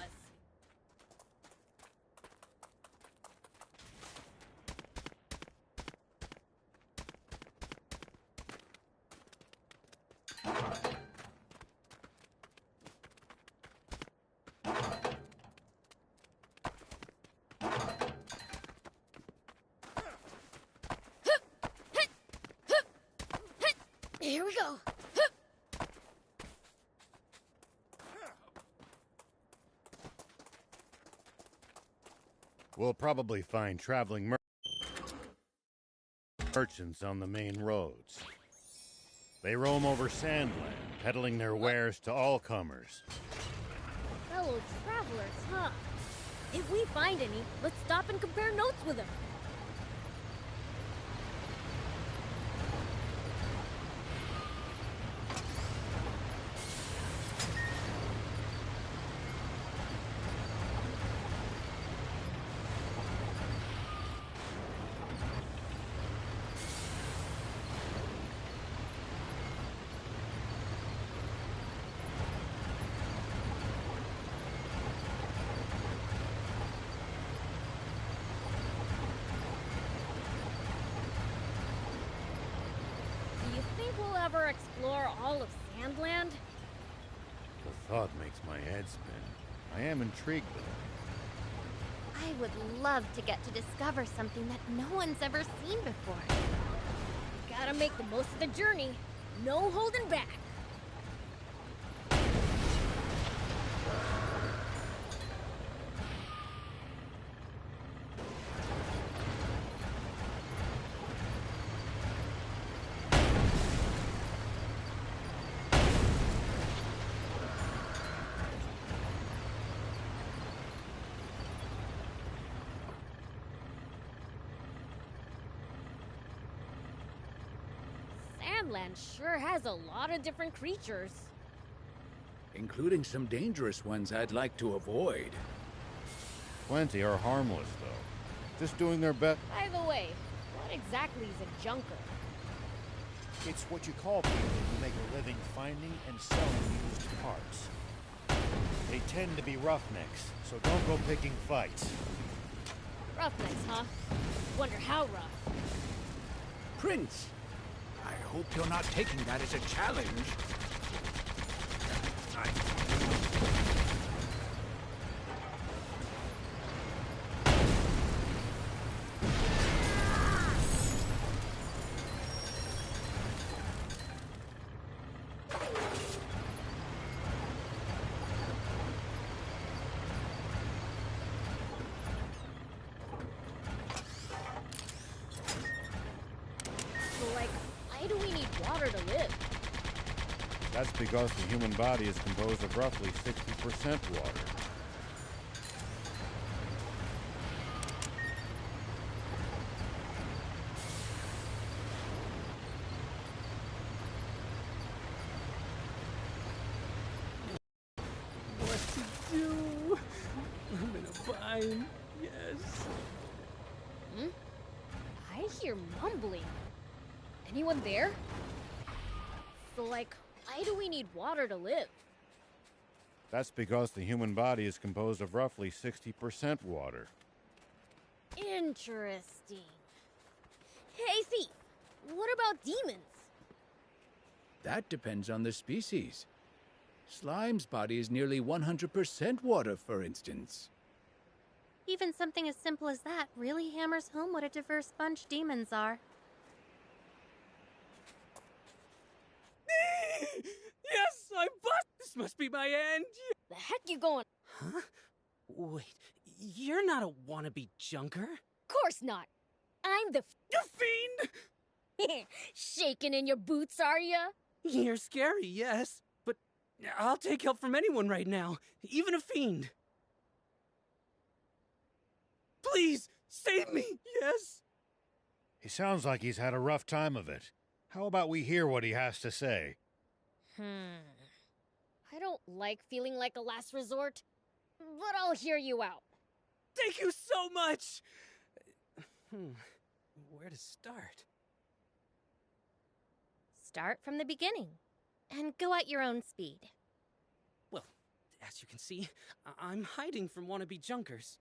Here we go. We'll probably find traveling merchants on the main roads. They roam over SandLand, peddling their wares to all comers. Fellow travelers, huh? If we find any, let's stop and compare notes with them. Do you think we'll ever explore all of SandLand? The thought makes my head spin. I am intrigued, though. I would love to get to discover something that no one's ever seen before. Gotta make the most of the journey. No holding back. SandLand sure has a lot of different creatures. Including some dangerous ones I'd like to avoid. Plenty are harmless, though. Just doing their best. By the way, what exactly is a junker? It's what you call people who make a living finding and selling used parts. They tend to be roughnecks, so don't go picking fights. Roughnecks, huh? Wonder how rough. Prince! I hope you're not taking that as a challenge. So, like, why do we need water to live? That's because the human body is composed of roughly 60% water. What to do? I'm in a bind. Yes. Hmm? I hear mumbling. Anyone there? So, like, why do we need water to live? That's because the human body is composed of roughly 60% water. Interesting. Hey, Thief, what about demons? That depends on the species. Slime's body is nearly 100% water, for instance. Even something as simple as that really hammers home what a diverse bunch demons are. Yes, I'm bust. This must be my end. The heck you going? Huh? Wait, you're not a wannabe junker? Course not. I'm the You fiend! shaking in your boots, are ya? You're scary, yes, but I'll take help from anyone right now, even a fiend. Please, save me, yes? He sounds like he's had a rough time of it. How about we hear what he has to say? I don't like feeling like a last resort, but I'll hear you out. Thank you so much! Where to start? Start from the beginning and go at your own speed. Well, as you can see, I'm hiding from wannabe junkers.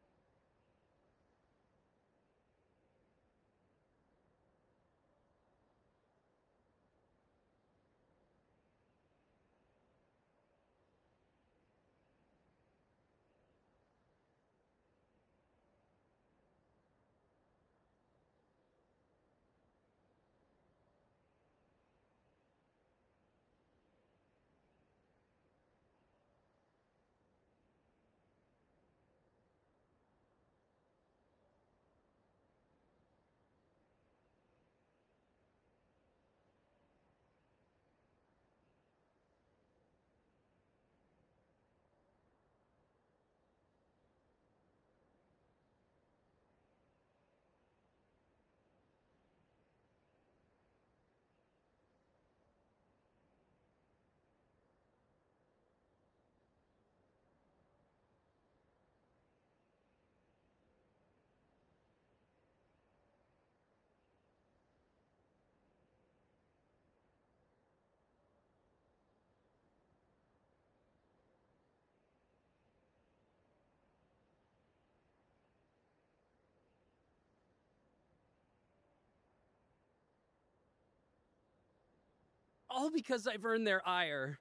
All because I've earned their ire.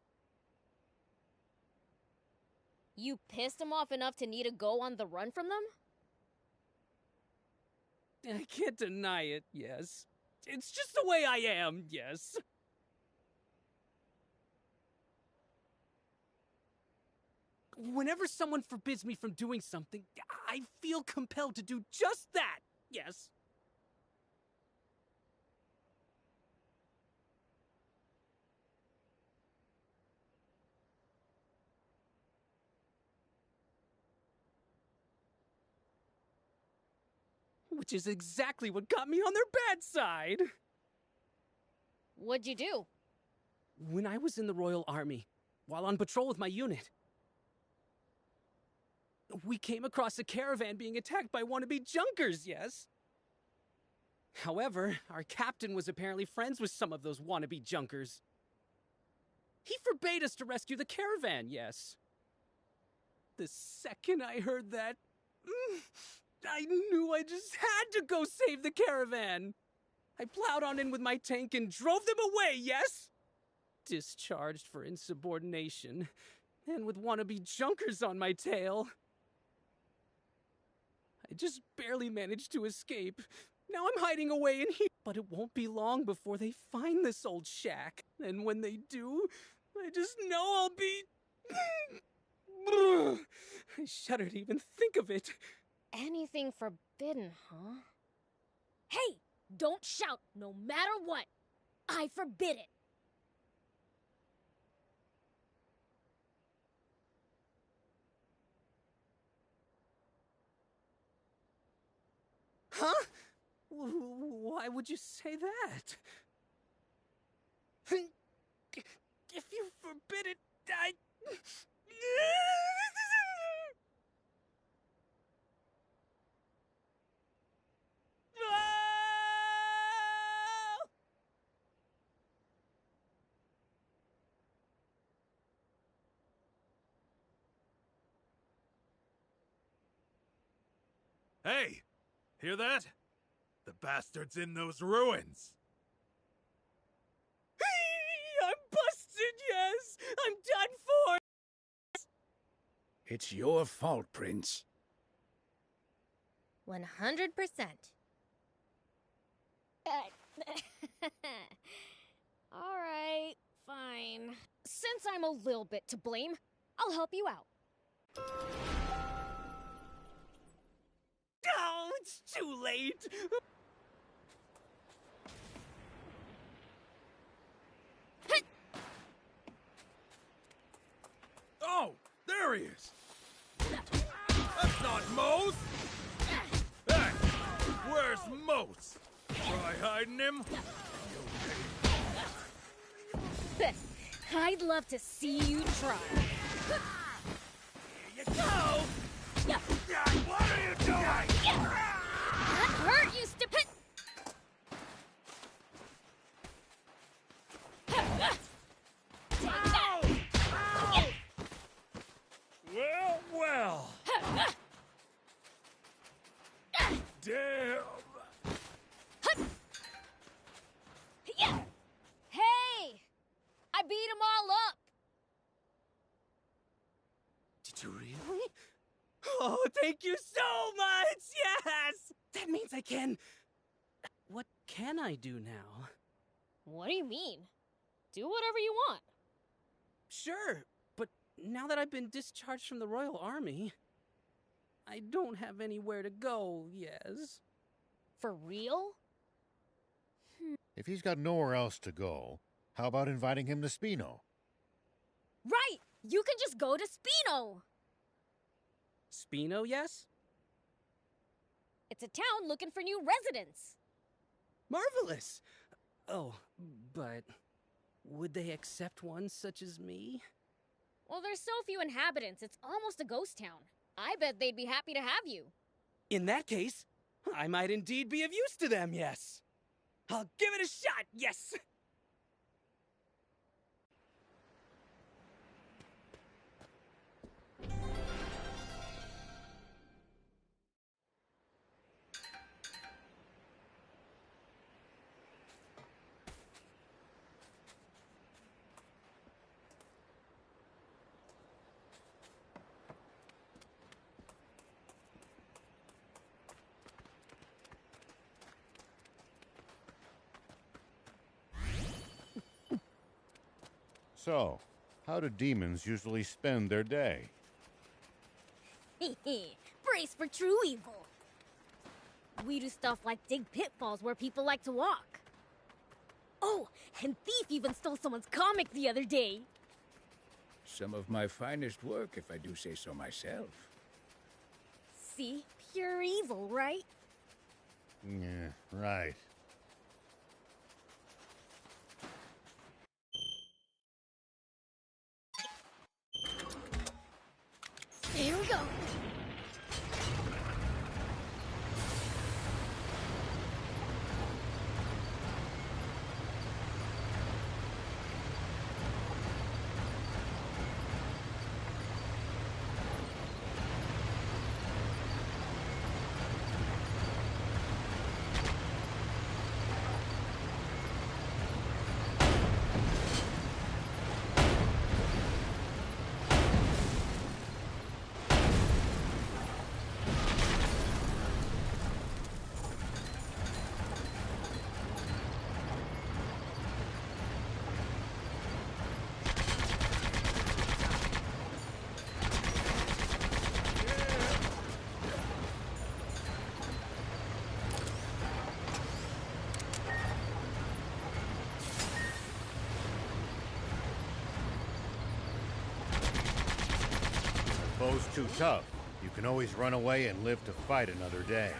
You pissed them off enough to need to go on the run from them? I can't deny it, yes. It's just the way I am, yes. Whenever someone forbids me from doing something, I feel compelled to do just that, yes. Which is exactly what got me on their bad side. What'd you do? When I was in the Royal Army, while on patrol with my unit, we came across a caravan being attacked by wannabe junkers, yes? However, our captain was apparently friends with some of those wannabe junkers. He forbade us to rescue the caravan, yes. The second I heard that, I knew I just had to go save the caravan. I plowed on in with my tank and drove them away, yes? Discharged for insubordination, and with wannabe junkers on my tail. I just barely managed to escape. Now I'm hiding away in here. But it won't be long before they find this old shack. And when they do, I just know I'll be... I shudder to even think of it. Anything forbidden, huh? Hey! Don't shout, no matter what! I forbid it! Huh? Why would you say that? If you forbid it, I... Hey! Hear that? The bastard's in those ruins! I'm busted, yes! I'm done for! It's your fault, Prince. 100%. Alright, fine. Since I'm a little bit to blame, I'll help you out. Oh, it's too late! Oh, there he is! That's not Mose! Hey, where's Mose? Try hiding him? I'd love to see you try. Here you go! What are you doing? That hurt, you stupid! Really? Oh, thank you so much! Yes! That means I can... What can I do now? What do you mean? Do whatever you want. Sure, but now that I've been discharged from the Royal Army, I don't have anywhere to go, yes. For real? If he's got nowhere else to go, how about inviting him to Spino? Right! You can just go to Spino! Spino, yes? It's a town looking for new residents. Marvelous! Oh, but would they accept one such as me? Well, there's so few inhabitants, it's almost a ghost town. I bet they'd be happy to have you. In that case, I might indeed be of use to them, yes. I'll give it a shot, yes! So, how do demons usually spend their day? Brace for true evil. We do stuff like dig pitfalls where people like to walk. Oh, and Thief even stole someone's comic the other day. Some of my finest work, if I do say so myself. See? Pure evil, right? Yeah, right. Here we go. Foe's too tough. You can always run away and live to fight another day.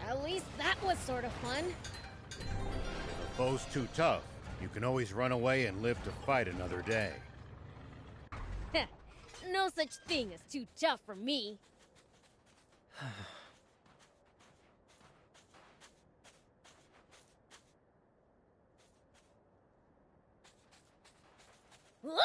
At least that was sort of fun. Foe's too tough. You can always run away and live to fight another day. No such thing as too tough for me. Whoop!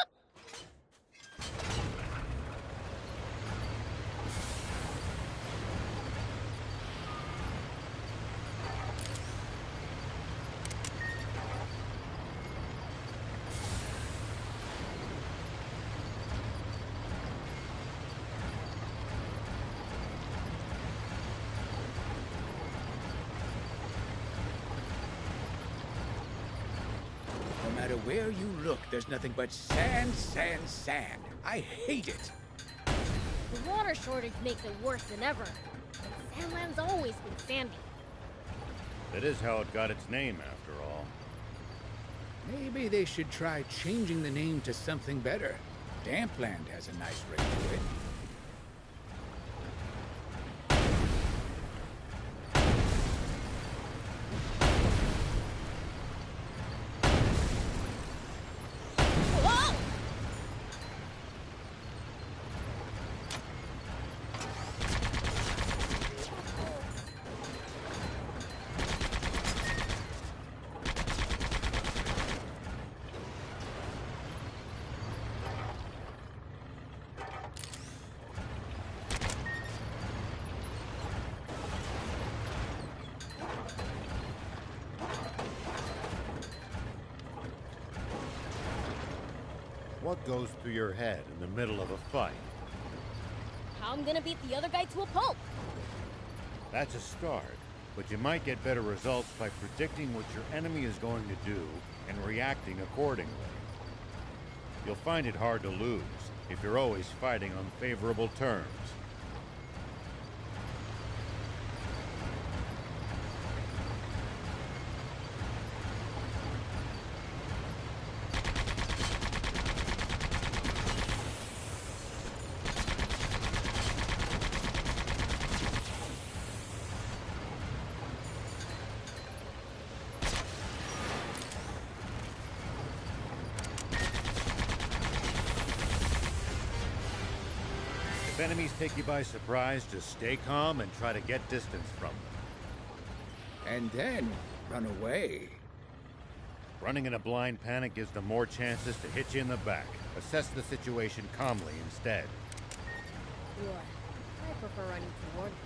No matter where you look, there's nothing but sand, sand, sand. I hate it. The water shortage makes it worse than ever. But SandLand's always been sandy. That is how it got its name, after all. Maybe they should try changing the name to something better. Dampland has a nice ring to it. Whoa! What goes through your head in the middle of a fight? How I'm gonna beat the other guy to a pulp. That's a start, but you might get better results by predicting what your enemy is going to do and reacting accordingly. You'll find it hard to lose if you're always fighting on favorable terms. If enemies take you by surprise, just stay calm and try to get distance from them. And then run away. Running in a blind panic gives them more chances to hit you in the back. Assess the situation calmly instead. What? I prefer running toward them.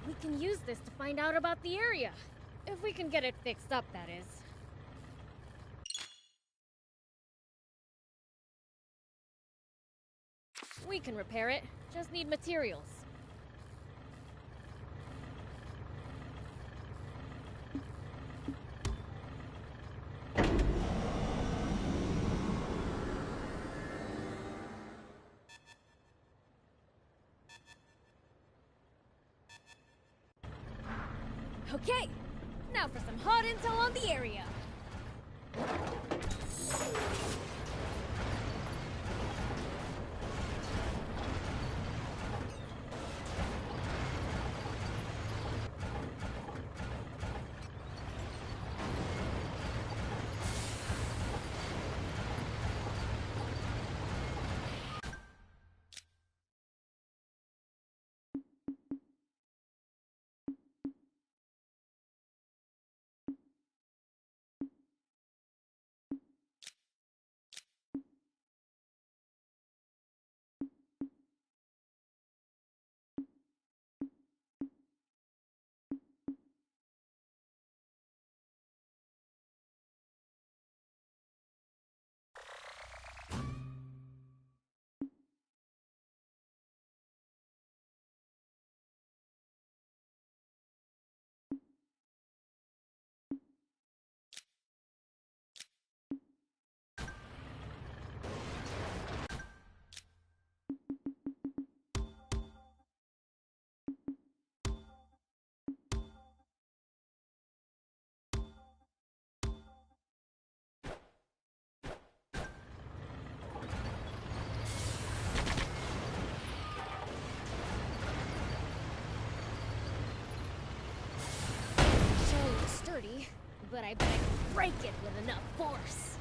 We can use this to find out about the area. If we can get it fixed up, that is. We can repair it. Just need materials. Okay, now for some hot intel on the area. Sturdy, but I bet I can break it with enough force.